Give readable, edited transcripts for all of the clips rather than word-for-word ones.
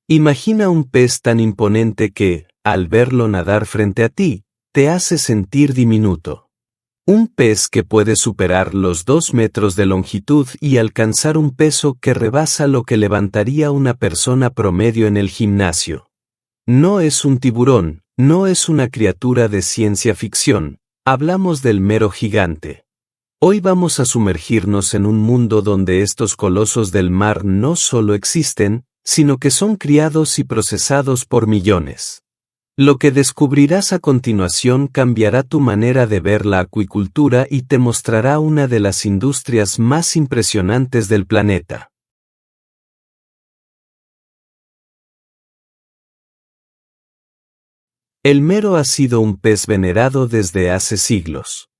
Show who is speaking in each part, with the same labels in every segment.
Speaker 1: Imagina un pez tan imponente que, al verlo nadar frente a ti, te hace sentir diminuto. Un pez que puede superar los 2 metros de longitud y alcanzar un peso que rebasa lo que levantaría una persona promedio en el gimnasio. No es un tiburón, no es una criatura de ciencia ficción, hablamos del mero gigante. Hoy vamos a sumergirnos en un mundo donde estos colosos del mar no solo existen, sino que son criados y procesados por millones. Lo que descubrirás a continuación cambiará tu manera de ver la acuicultura y te mostrará una de las industrias más impresionantes del planeta. El mero ha sido un pez venerado desde hace siglos.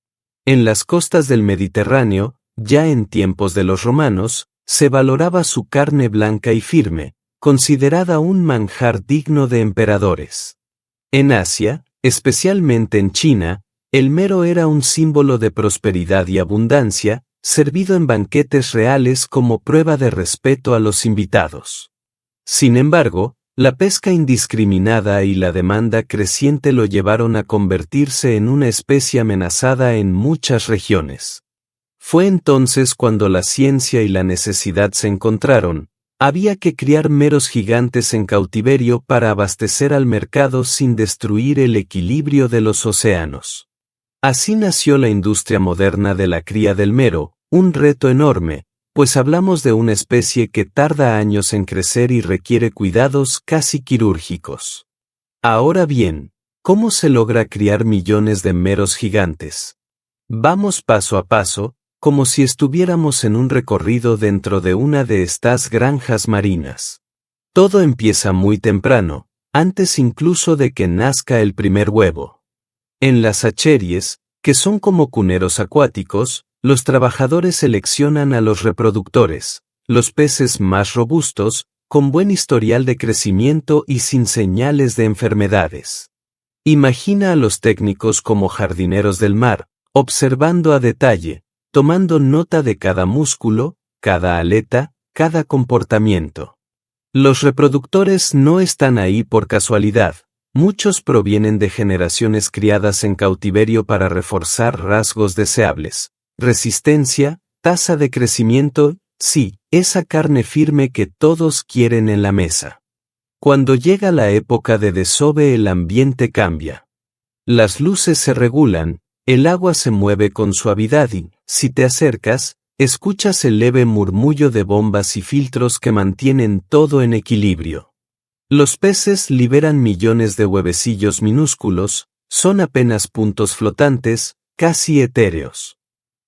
Speaker 1: En las costas del Mediterráneo, ya en tiempos de los romanos, se valoraba su carne blanca y firme, considerada un manjar digno de emperadores. En Asia, especialmente en China, el mero era un símbolo de prosperidad y abundancia, servido en banquetes reales como prueba de respeto a los invitados. Sin embargo, la pesca indiscriminada y la demanda creciente lo llevaron a convertirse en una especie amenazada en muchas regiones. Fue entonces cuando la ciencia y la necesidad se encontraron. Había que criar meros gigantes en cautiverio para abastecer al mercado sin destruir el equilibrio de los océanos. Así nació la industria moderna de la cría del mero, un reto enorme, pues hablamos de una especie que tarda años en crecer y requiere cuidados casi quirúrgicos. Ahora bien, ¿cómo se logra criar millones de meros gigantes? Vamos paso a paso, como si estuviéramos en un recorrido dentro de una de estas granjas marinas. Todo empieza muy temprano, antes incluso de que nazca el primer huevo. En las hatcheries, que son como cuneros acuáticos, los trabajadores seleccionan a los reproductores, los peces más robustos, con buen historial de crecimiento y sin señales de enfermedades. Imagina a los técnicos como jardineros del mar, observando a detalle, tomando nota de cada músculo, cada aleta, cada comportamiento. Los reproductores no están ahí por casualidad, muchos provienen de generaciones criadas en cautiverio para reforzar rasgos deseables, resistencia, tasa de crecimiento, sí, esa carne firme que todos quieren en la mesa. Cuando llega la época de desove el ambiente cambia. Las luces se regulan, el agua se mueve con suavidad y, si te acercas, escuchas el leve murmullo de bombas y filtros que mantienen todo en equilibrio. Los peces liberan millones de huevecillos minúsculos, son apenas puntos flotantes, casi etéreos.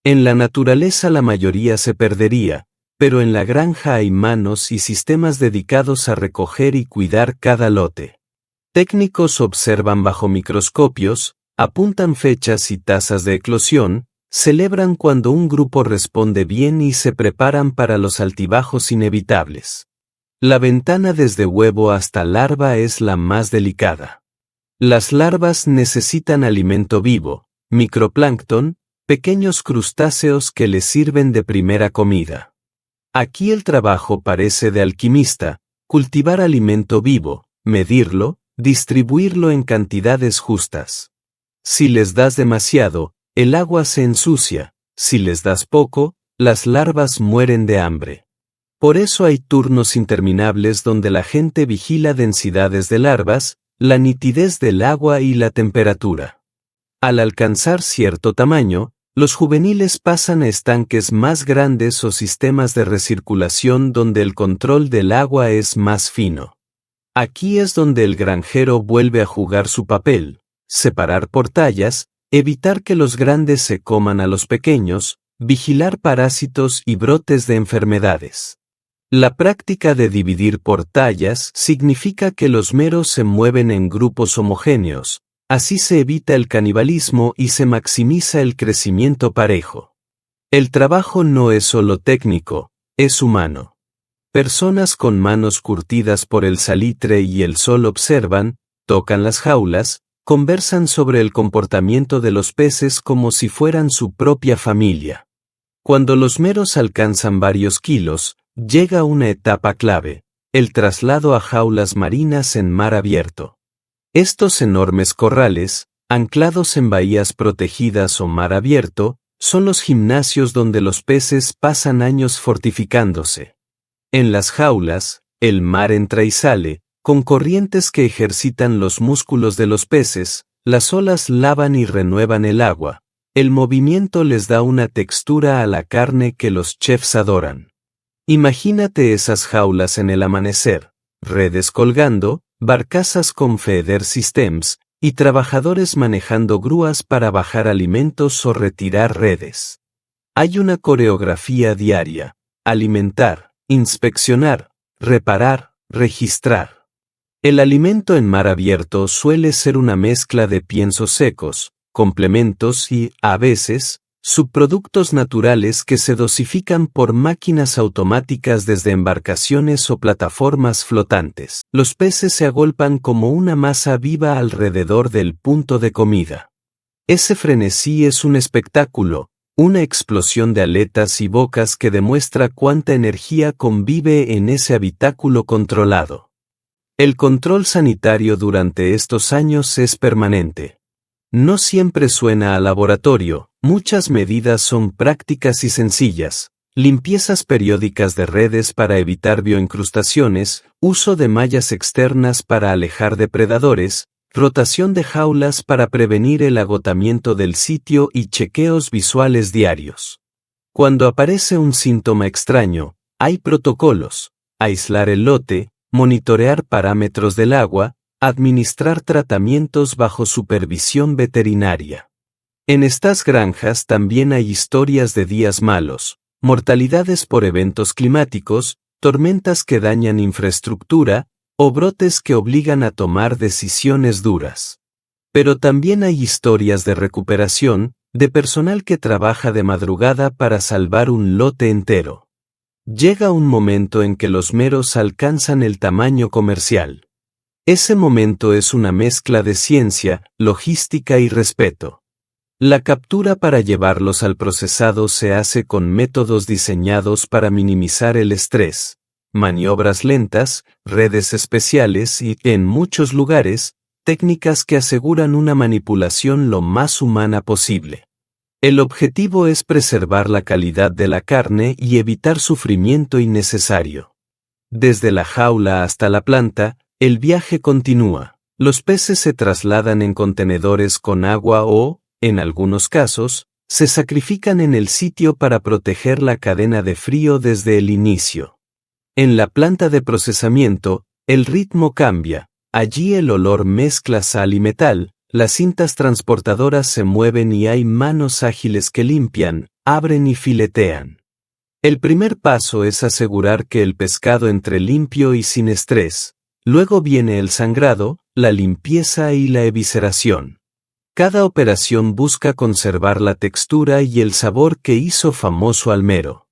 Speaker 1: En la naturaleza la mayoría se perdería, pero en la granja hay manos y sistemas dedicados a recoger y cuidar cada lote. Técnicos observan bajo microscopios, apuntan fechas y tasas de eclosión, celebran cuando un grupo responde bien y se preparan para los altibajos inevitables. La ventana desde huevo hasta larva es la más delicada. Las larvas necesitan alimento vivo, microplancton, pequeños crustáceos que les sirven de primera comida. Aquí el trabajo parece de alquimista, cultivar alimento vivo, medirlo, distribuirlo en cantidades justas. Si les das demasiado, el agua se ensucia, si les das poco, las larvas mueren de hambre. Por eso hay turnos interminables donde la gente vigila densidades de larvas, la nitidez del agua y la temperatura. Al alcanzar cierto tamaño, los juveniles pasan a estanques más grandes o sistemas de recirculación donde el control del agua es más fino. Aquí es donde el granjero vuelve a jugar su papel, separar por tallas, evitar que los grandes se coman a los pequeños, vigilar parásitos y brotes de enfermedades. La práctica de dividir por tallas significa que los meros se mueven en grupos homogéneos, así se evita el canibalismo y se maximiza el crecimiento parejo. El trabajo no es solo técnico, es humano. Personas con manos curtidas por el salitre y el sol observan, tocan las jaulas, conversan sobre el comportamiento de los peces como si fueran su propia familia. Cuando los meros alcanzan varios kilos, llega una etapa clave, el traslado a jaulas marinas en mar abierto. Estos enormes corrales, anclados en bahías protegidas o mar abierto, son los gimnasios donde los peces pasan años fortificándose. En las jaulas, el mar entra y sale, con corrientes que ejercitan los músculos de los peces, las olas lavan y renuevan el agua. El movimiento les da una textura a la carne que los chefs adoran. Imagínate esas jaulas en el amanecer, redes colgando, barcazas con feeder systems, y trabajadores manejando grúas para bajar alimentos o retirar redes. Hay una coreografía diaria: alimentar, inspeccionar, reparar, registrar. El alimento en mar abierto suele ser una mezcla de piensos secos, complementos y, a veces, subproductos naturales que se dosifican por máquinas automáticas desde embarcaciones o plataformas flotantes. Los peces se agolpan como una masa viva alrededor del punto de comida. Ese frenesí es un espectáculo, una explosión de aletas y bocas que demuestra cuánta energía convive en ese habitáculo controlado. El control sanitario durante estos años es permanente. No siempre suena a laboratorio, muchas medidas son prácticas y sencillas: limpiezas periódicas de redes para evitar bioincrustaciones, uso de mallas externas para alejar depredadores, rotación de jaulas para prevenir el agotamiento del sitio y chequeos visuales diarios. Cuando aparece un síntoma extraño, hay protocolos: aislar el lote, monitorear parámetros del agua, administrar tratamientos bajo supervisión veterinaria. En estas granjas también hay historias de días malos, mortalidades por eventos climáticos, tormentas que dañan infraestructura, o brotes que obligan a tomar decisiones duras. Pero también hay historias de recuperación, de personal que trabaja de madrugada para salvar un lote entero. Llega un momento en que los meros alcanzan el tamaño comercial. Ese momento es una mezcla de ciencia, logística y respeto. La captura para llevarlos al procesado se hace con métodos diseñados para minimizar el estrés, maniobras lentas, redes especiales y, en muchos lugares, técnicas que aseguran una manipulación lo más humana posible. El objetivo es preservar la calidad de la carne y evitar sufrimiento innecesario. Desde la jaula hasta la planta, el viaje continúa. Los peces se trasladan en contenedores con agua o, en algunos casos, se sacrifican en el sitio para proteger la cadena de frío desde el inicio. En la planta de procesamiento, el ritmo cambia. Allí el olor mezcla sal y metal, las cintas transportadoras se mueven y hay manos ágiles que limpian, abren y filetean. El primer paso es asegurar que el pescado entre limpio y sin estrés. Luego viene el sangrado, la limpieza y la evisceración. Cada operación busca conservar la textura y el sabor que hizo famoso al mero.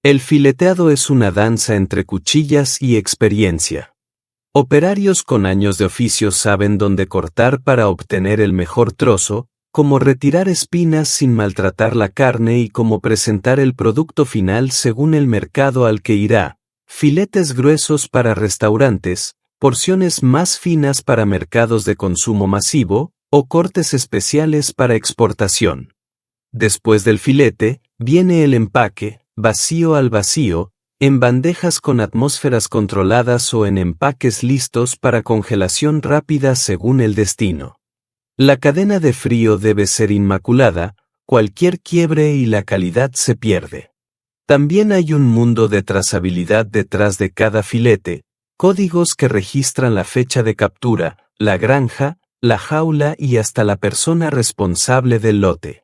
Speaker 1: El fileteado es una danza entre cuchillas y experiencia. Operarios con años de oficio saben dónde cortar para obtener el mejor trozo, cómo retirar espinas sin maltratar la carne y cómo presentar el producto final según el mercado al que irá. Filetes gruesos para restaurantes, porciones más finas para mercados de consumo masivo, o cortes especiales para exportación. Después del filete, viene el empaque, vacío al vacío, en bandejas con atmósferas controladas o en empaques listos para congelación rápida según el destino. La cadena de frío debe ser inmaculada, cualquier quiebre y la calidad se pierde. También hay un mundo de trazabilidad detrás de cada filete, códigos que registran la fecha de captura, la granja, la jaula y hasta la persona responsable del lote.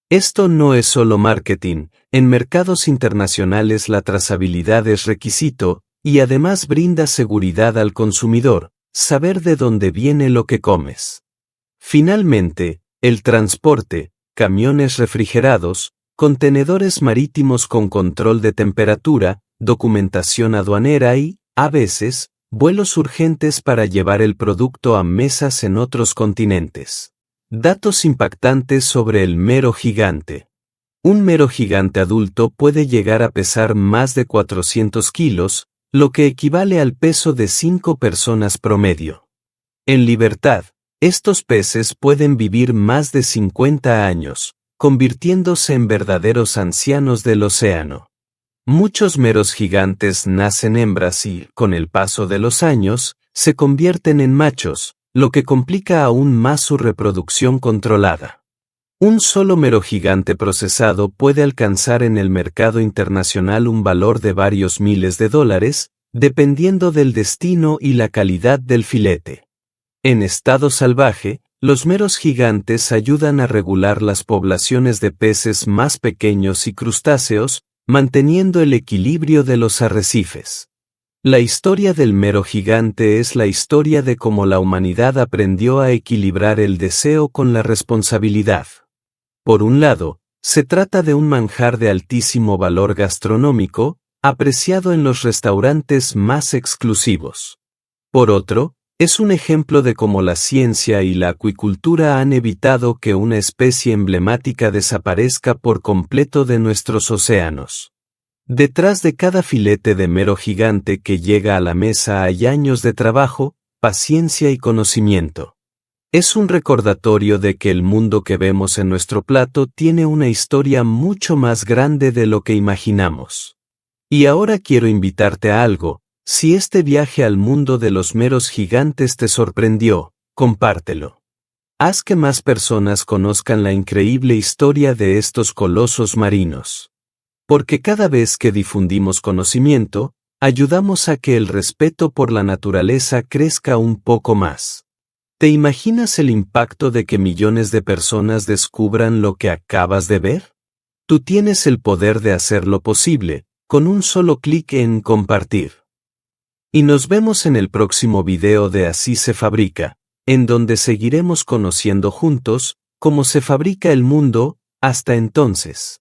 Speaker 1: Esto no es solo marketing, en mercados internacionales la trazabilidad es requisito, y además brinda seguridad al consumidor, saber de dónde viene lo que comes. Finalmente, el transporte, camiones refrigerados, contenedores marítimos con control de temperatura, documentación aduanera y, a veces, vuelos urgentes para llevar el producto a mesas en otros continentes. Datos impactantes sobre el mero gigante. Un mero gigante adulto puede llegar a pesar más de 400 kilos, lo que equivale al peso de 5 personas promedio. En libertad, estos peces pueden vivir más de 50 años, convirtiéndose en verdaderos ancianos del océano. Muchos meros gigantes nacen hembras y, con el paso de los años, se convierten en machos, lo que complica aún más su reproducción controlada. Un solo mero gigante procesado puede alcanzar en el mercado internacional un valor de varios miles de dólares, dependiendo del destino y la calidad del filete. En estado salvaje, los meros gigantes ayudan a regular las poblaciones de peces más pequeños y crustáceos, manteniendo el equilibrio de los arrecifes. La historia del mero gigante es la historia de cómo la humanidad aprendió a equilibrar el deseo con la responsabilidad. Por un lado, se trata de un manjar de altísimo valor gastronómico, apreciado en los restaurantes más exclusivos. Por otro, es un ejemplo de cómo la ciencia y la acuicultura han evitado que una especie emblemática desaparezca por completo de nuestros océanos. Detrás de cada filete de mero gigante que llega a la mesa hay años de trabajo, paciencia y conocimiento. Es un recordatorio de que el mundo que vemos en nuestro plato tiene una historia mucho más grande de lo que imaginamos. Y ahora quiero invitarte a algo. Si este viaje al mundo de los meros gigantes te sorprendió, compártelo. Haz que más personas conozcan la increíble historia de estos colosos marinos. Porque cada vez que difundimos conocimiento, ayudamos a que el respeto por la naturaleza crezca un poco más. ¿Te imaginas el impacto de que millones de personas descubran lo que acabas de ver? Tú tienes el poder de hacerlo posible, con un solo clic en compartir. Y nos vemos en el próximo video de Así se fabrica, en donde seguiremos conociendo juntos cómo se fabrica el mundo. Hasta entonces.